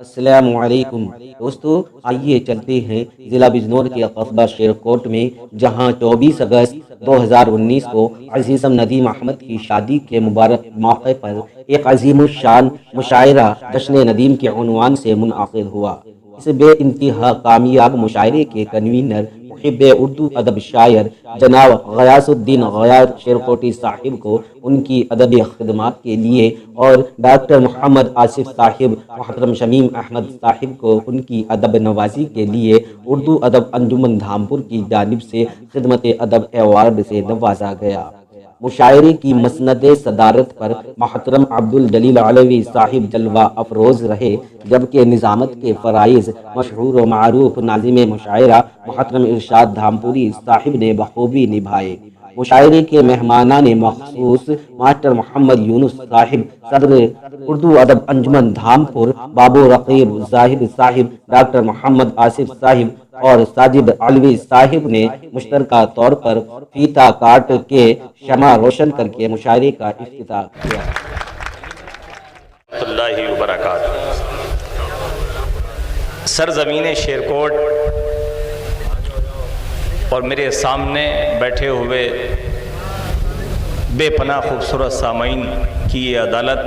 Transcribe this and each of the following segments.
السلام علیکم دوستو، آئیے چلتے ہیں ضلع بجنور کے قصبہ شیرکوٹ میں، جہاں 24 اگست 2019 کو عزیزم ندیم احمد کی شادی کے مبارک موقع پر ایک عظیم الشان مشاعرہ جشن ندیم کے عنوان سے منعقد ہوا۔ اس بے انتہا کامیاب مشاعرے کے کنوینر محب اردو ادب شاعر جناب غیاث الدین غیار شیرکوٹی صاحب کو ان کی ادبی خدمات کے لیے اور ڈاکٹر محمد آصف صاحب، محترم شمیم احمد صاحب کو ان کی ادب نوازی کے لیے اردو ادب انجمن دھامپور کی جانب سے خدمت ادب ایوارڈ سے نوازا گیا۔ مشاعرے کی مسند صدارت پر محترم عبدالجلیل علوی صاحب جلوہ افروز رہے، جبکہ نظامت کے فرائض مشہور و معروف ناظم مشاعرہ محترم ارشاد دھامپوری صاحب نے بخوبی نبھائے۔ مشاعرے کے مہمانان مخصوص ماسٹر محمد یونس صاحب، صدر اردو ادب انجمن دھامپور بابو رقیب زاہد صاحب، ڈاکٹر محمد آصف صاحب اور ساجد علوی صاحب نے مشترکہ طور پر فیتا کاٹ کے شمع روشن کر کے مشاعرے کا افتتاح کیا۔ اللہ وبرکاتہ۔ سرزمین شیرکوٹ اور میرے سامنے بیٹھے ہوئے بے پناہ خوبصورت سامعین کی یہ عدالت،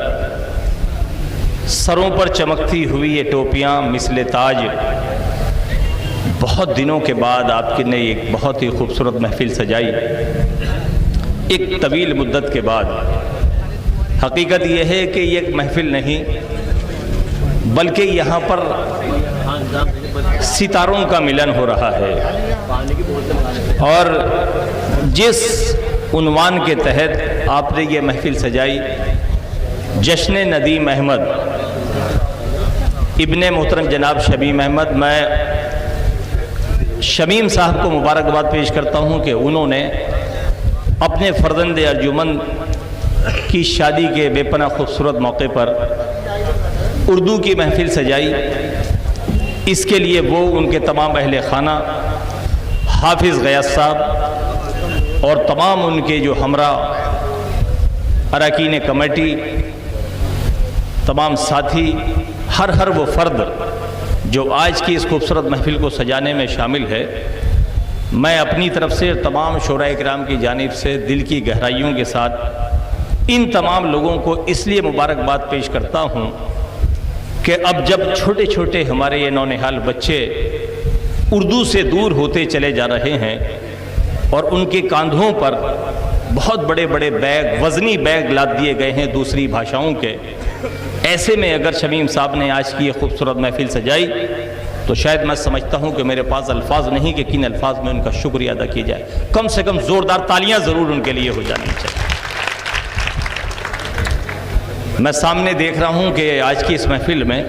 سروں پر چمکتی ہوئی یہ ٹوپیاں مثل تاج، بہت دنوں کے بعد آپ کی نے ایک بہت ہی خوبصورت محفل سجائی، ایک طویل مدت کے بعد۔ حقیقت یہ ہے کہ یہ ایک محفل نہیں بلکہ یہاں پر ستاروں کا ملن ہو رہا ہے، اور جس عنوان کے تحت آپ نے یہ محفل سجائی، جشن ندیم احمد ابن محترم جناب شمیم احمد، میں شمیم صاحب کو مبارکباد پیش کرتا ہوں کہ انہوں نے اپنے فرزند ارجمند کی شادی کے بے پناہ خوبصورت موقع پر اردو کی محفل سجائی۔ اس کے لیے وہ ان کے تمام اہل خانہ، حافظ غیاث صاحب اور تمام ان کے جو ہمراہ اراکین کمیٹی، تمام ساتھی، ہر وہ فرد جو آج کی اس خوبصورت محفل کو سجانے میں شامل ہے، میں اپنی طرف سے تمام شعراء کرام کی جانب سے دل کی گہرائیوں کے ساتھ ان تمام لوگوں کو اس لیے مبارکباد پیش کرتا ہوں کہ اب جب چھوٹے چھوٹے ہمارے یہ نونہال بچے اردو سے دور ہوتے چلے جا رہے ہیں اور ان کے کاندھوں پر بہت بڑے بڑے بیگ، وزنی بیگ لاد دیے گئے ہیں دوسری بھاشاؤں کے، ایسے میں اگر شمیم صاحب نے آج کی یہ خوبصورت محفل سجائی تو شاید میں سمجھتا ہوں کہ میرے پاس الفاظ نہیں کہ کن الفاظ میں ان کا شکریہ ادا کی جائے۔ کم سے کم زوردار تالیاں ضرور ان کے لیے ہو جانی چاہیے۔ میں سامنے دیکھ رہا ہوں کہ آج کی اس محفل میں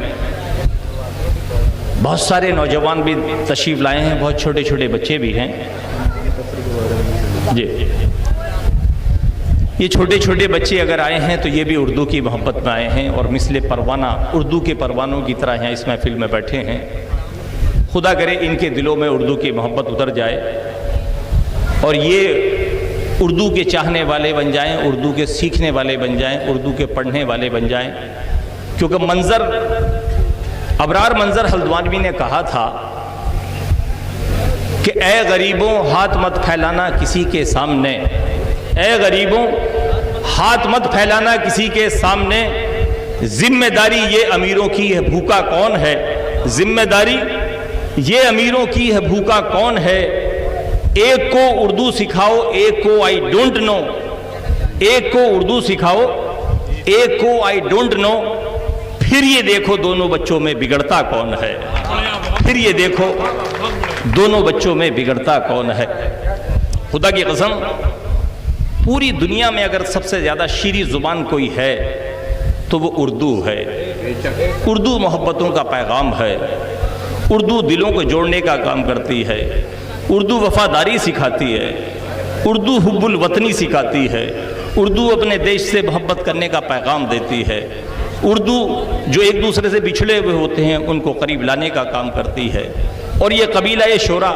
بہت سارے نوجوان بھی تشریف لائے ہیں، بہت چھوٹے چھوٹے بچے بھی ہیں۔ جی، یہ چھوٹے چھوٹے بچے اگر آئے ہیں تو یہ بھی اردو کی محبت میں آئے ہیں اور مثل پروانہ، اردو کے پروانوں کی طرح یہاں اس محفل میں بیٹھے ہیں۔ خدا کرے ان کے دلوں میں اردو کی محبت اتر جائے اور یہ اردو کے چاہنے والے بن جائیں، اردو کے سیکھنے والے بن جائیں، اردو کے پڑھنے والے بن جائیں، کیونکہ منظر ابرار منظر ہلدوانوی نے کہا تھا کہ اے غریبوں ہاتھ مت پھیلانا کسی کے سامنے، اے غریبوں ہاتھ مت پھیلانا کسی کے سامنے، ذمہ داری یہ امیروں کی ہے بھوکا کون ہے، ذمہ داری یہ امیروں کی ہے بھوکا کون ہے، ایک کو اردو سکھاؤ ایک کو آئی ڈونٹ نو، ایک کو اردو سکھاؤ ایک کو آئی ڈونٹ نو، پھر یہ دیکھو دونوں بچوں میں بگڑتا کون ہے، پھر یہ دیکھو دونوں بچوں میں بگڑتا کون ہے۔ خدا کی قسم، پوری دنیا میں اگر سب سے زیادہ شیریں زبان کوئی ہے تو وہ اردو ہے۔ اردو محبتوں کا پیغام ہے، اردو دلوں کو جوڑنے کا کام کرتی ہے، اردو وفاداری سکھاتی ہے، اردو حب الوطنی سکھاتی ہے، اردو اپنے دیش سے محبت کرنے کا پیغام دیتی ہے، اردو جو ایک دوسرے سے بچھڑے ہوئے ہوتے ہیں ان کو قریب لانے کا کام کرتی ہے۔ اور یہ قبیلہ شعراء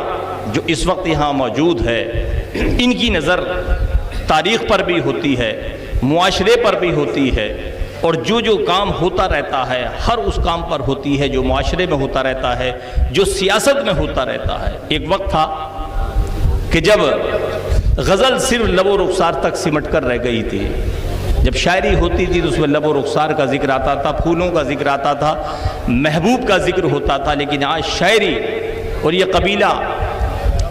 جو اس وقت یہاں موجود ہے، ان کی نظر تاریخ پر بھی ہوتی ہے، معاشرے پر بھی ہوتی ہے، اور جو جو کام ہوتا رہتا ہے ہر اس کام پر ہوتی ہے جو معاشرے میں ہوتا رہتا ہے، جو سیاست میں ہوتا رہتا ہے۔ ایک وقت تھا کہ جب غزل صرف لب و رخسار تک سمٹ کر رہ گئی تھی، جب شاعری ہوتی تھی تو اس میں لب و رخسار کا ذکر آتا تھا، پھولوں کا ذکر آتا تھا، محبوب کا ذکر ہوتا تھا، لیکن آج شاعری اور یہ قبیلہ،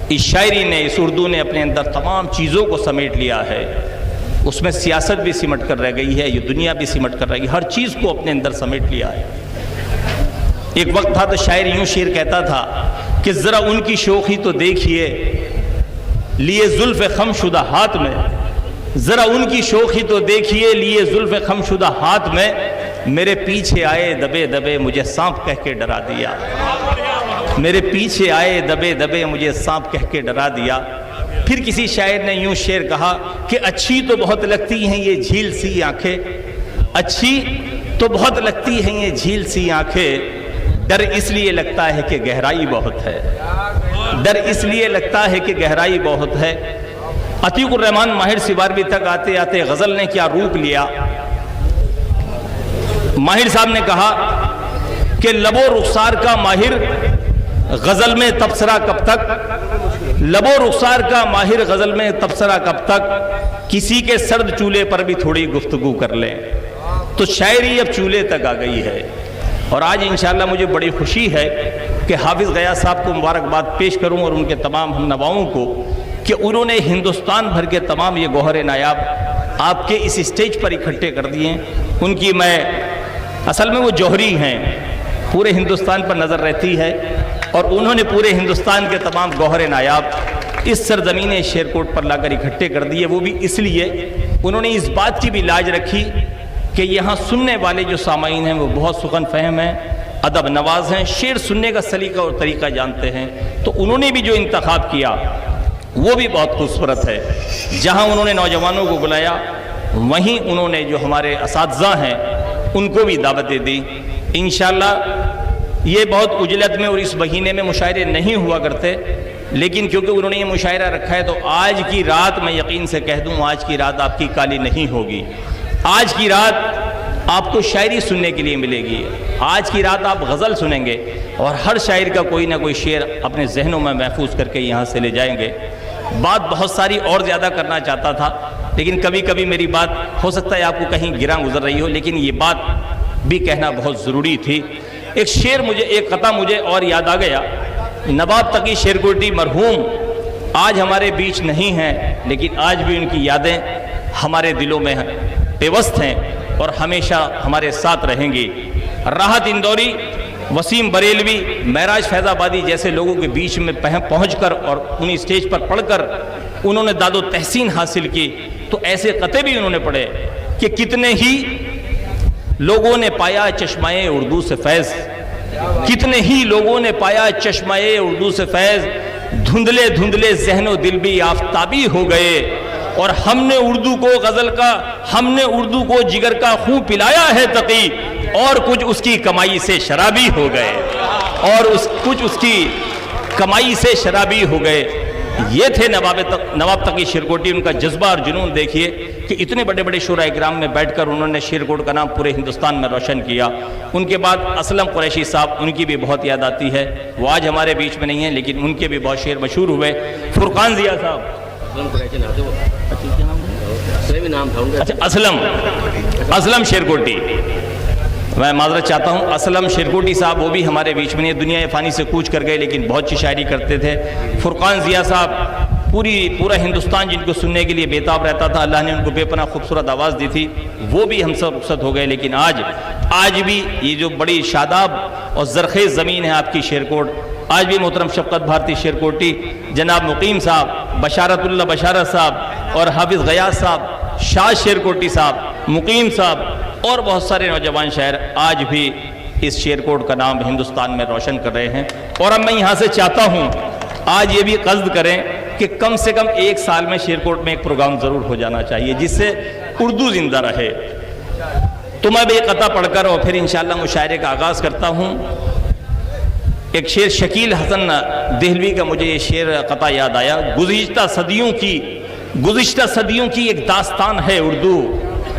اس شاعری نے، اس اردو نے اپنے اندر تمام چیزوں کو سمیٹ لیا ہے۔ اس میں سیاست بھی سمٹ کر رہ گئی ہے، یہ دنیا بھی سمٹ کر رہ گئی، ہر چیز کو اپنے اندر سمیٹ لیا ہے۔ ایک وقت تھا تو شاعر یوں شعر کہتا تھا کہ ذرا ان کی شوخی تو دیکھیے لیے زلف خم شدہ ہاتھ میں، ذرا ان کی شوخی تو دیکھیے لیے زلف خم شدہ ہاتھ میں، میرے پیچھے آئے دبے دبے مجھے سانپ کہہ کے ڈرا دیا، میرے پیچھے آئے دبے دبے مجھے سانپ کہہ کے ڈرا دیا۔ پھر کسی شاعر نے یوں شعر کہا کہ اچھی تو بہت لگتی ہیں یہ جھیل سی آنکھیں، اچھی تو بہت لگتی ہیں یہ جھیل سی آنکھیں، ڈر اس لیے لگتا ہے کہ گہرائی بہت ہے، ڈر اس لیے لگتا ہے کہ گہرائی بہت ہے۔ عتیق الرحمن ماہر سواروی تک آتے آتے غزل نے کیا روپ لیا۔ ماہر صاحب نے کہا کہ لب و رخسار کا ماہر غزل میں تبصرہ کب تک، لب و رخسار کا ماہر غزل میں تبصرہ کب تک، کسی کے سرد چولہے پر بھی تھوڑی گفتگو کر لیں۔ تو شاعری اب چولہے تک آ گئی ہے، اور آج انشاءاللہ مجھے بڑی خوشی ہے کہ حافظ غیاث صاحب کو مبارکباد پیش کروں اور ان کے تمام ہم نواؤں کو کہ انہوں نے ہندوستان بھر کے تمام یہ گوہر نایاب آپ کے اس اسٹیج پر اکٹھے کر دیے۔ ان کی میں اصل میں وہ جوہری ہیں، پورے ہندوستان پر نظر رہتی ہے، اور انہوں نے پورے ہندوستان کے تمام گوہر نایاب اس سرزمین شیرکوٹ پر لا کر اکٹھے کر دیے۔ وہ بھی اس لیے انہوں نے اس بات کی بھی لاج رکھی کہ یہاں سننے والے جو سامعین ہیں وہ بہت سخن فہم ہیں، ادب نواز ہیں، شعر سننے کا سلیقہ اور طریقہ جانتے ہیں، تو انہوں نے بھی جو انتخاب کیا وہ بھی بہت خوبصورت ہے۔ جہاں انہوں نے نوجوانوں کو بلایا وہیں انہوں نے جو ہمارے اساتذہ ہیں ان کو بھی دعوتیں دی۔ انشاءاللہ یہ بہت اجلت میں اور اس مہینے میں مشاعرے نہیں ہوا کرتے، لیکن کیونکہ انہوں نے یہ مشاعرہ رکھا ہے تو آج کی رات میں یقین سے کہہ دوں آج کی رات آپ کی کالی نہیں ہوگی، آج کی رات آپ کو شاعری سننے کے لیے ملے گی، آج کی رات آپ غزل سنیں گے اور ہر شاعر کا کوئی نہ کوئی شعر اپنے ذہنوں میں محفوظ کر کے یہاں سے لے جائیں گے۔ بات بہت ساری اور زیادہ کرنا چاہتا تھا، لیکن کبھی کبھی میری بات ہو سکتا ہے آپ کو کہیں گراں گزر رہی ہو، لیکن یہ بات بھی کہنا بہت ضروری تھی۔ ایک شعر مجھے، ایک قطعہ مجھے اور یاد آ گیا۔ نواب تقی شیرکوٹی مرحوم آج ہمارے بیچ نہیں ہیں، لیکن آج بھی ان کی یادیں ہمارے دلوں میں پیوست ہیں اور ہمیشہ ہمارے ساتھ رہیں گی۔ راحت اندوری، وسیم بریلوی، معراج فیض آبادی جیسے لوگوں کے بیچ میں پہنچ کر اور انہی اسٹیج پر پڑھ کر انہوں نے داد و تحسین حاصل کی، تو ایسے قطعے بھی انہوں نے پڑھے کہ کتنے ہی لوگوں نے پایا چشمہ اردو سے فیض، کتنے ہی لوگوں نے پایا چشمہ اردو سے فیض، دھندلے دھندلے ذہن و دل بھی آفتابی ہو گئے، اور ہم نے اردو کو غزل کا، ہم نے اردو کو جگر کا خون پلایا ہے تقی، اور کچھ اس کی کمائی سے شرابی ہو گئے، اور کچھ اس کی کمائی سے شرابی ہو گئے۔ یہ تھے نواب تقی شیرکوٹی، ان کا جذبہ اور جنون دیکھیے کہ اتنے بڑے بڑے شورا اکرام میں بیٹھ کر انہوں نے شیرکوٹ کا نام پورے ہندوستان میں روشن کیا۔ ان کے بعد اسلم قریشی صاحب، ان کی بھی بہت یاد آتی ہے، وہ آج ہمارے بیچ میں نہیں ہیں لیکن ان کے بھی بہت شعر مشہور ہوئے۔ فرقان ضیاء صاحب، اچھا اسلم شیرکوٹی، میں معذرت چاہتا ہوں، اسلم شیرکوٹی صاحب وہ بھی ہمارے بیچ میں نہیں، دنیا فانی سے کوچ کر گئے لیکن بہت سی شاعری کرتے تھے۔ فرقان ضیاء صاحب، پورا ہندوستان جن کو سننے کے لیے بےتاب رہتا تھا، اللہ نے ان کو بے پناہ خوبصورت آواز دی تھی، وہ بھی ہم سے رخصت ہو گئے، لیکن آج بھی یہ جو بڑی شاداب اور زرخیز زمین ہے آپ کی شیرکوٹ، آج بھی محترم شفقت بھارتی شیرکوٹی، جناب مقیم صاحب، بشارت اللہ بشارت صاحب اور حافظ غیاث صاحب، شاہ شیرکوٹی صاحب، مقیم صاحب اور بہت سارے نوجوان شاعر آج بھی اس شیرکوٹ کا نام ہندوستان میں روشن کر رہے ہیں۔ اور اب میں یہاں سے چاہتا ہوں آج یہ بھی قصد کریں کہ کم سے کم ایک سال میں شیرکوٹ میں ایک پروگرام ضرور ہو جانا چاہیے جس سے اردو زندہ رہے۔ تو میں بھی ایک قطعہ پڑھ کر اور پھر انشاءاللہ مشاعرے کا آغاز کرتا ہوں۔ ایک شعر شکیل حسن دہلوی کا مجھے یہ شعر قطعہ یاد آیا۔ گزشتہ صدیوں کی ایک داستان ہے اردو،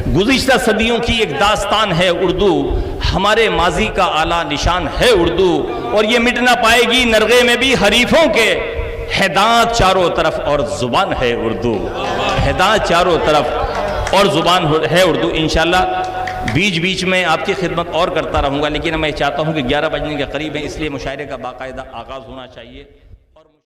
گزشتہ صدیوں کی ایک داستان ہے اردو، ہمارے ماضی کا اعلیٰ نشان ہے اردو، اور یہ مٹ نہ پائے گی نرغے میں بھی حریفوں کے، ہے دانت چاروں طرف اور زبان ہے اردو، ہے دانت چاروں طرف اور زبان ہے اردو۔ انشاءاللہ بیچ بیچ میں آپ کی خدمت اور کرتا رہوں گا، لیکن میں چاہتا ہوں کہ 11 بجنے کے قریب ہے، اس لیے مشاعرے کا باقاعدہ آغاز ہونا چاہیے۔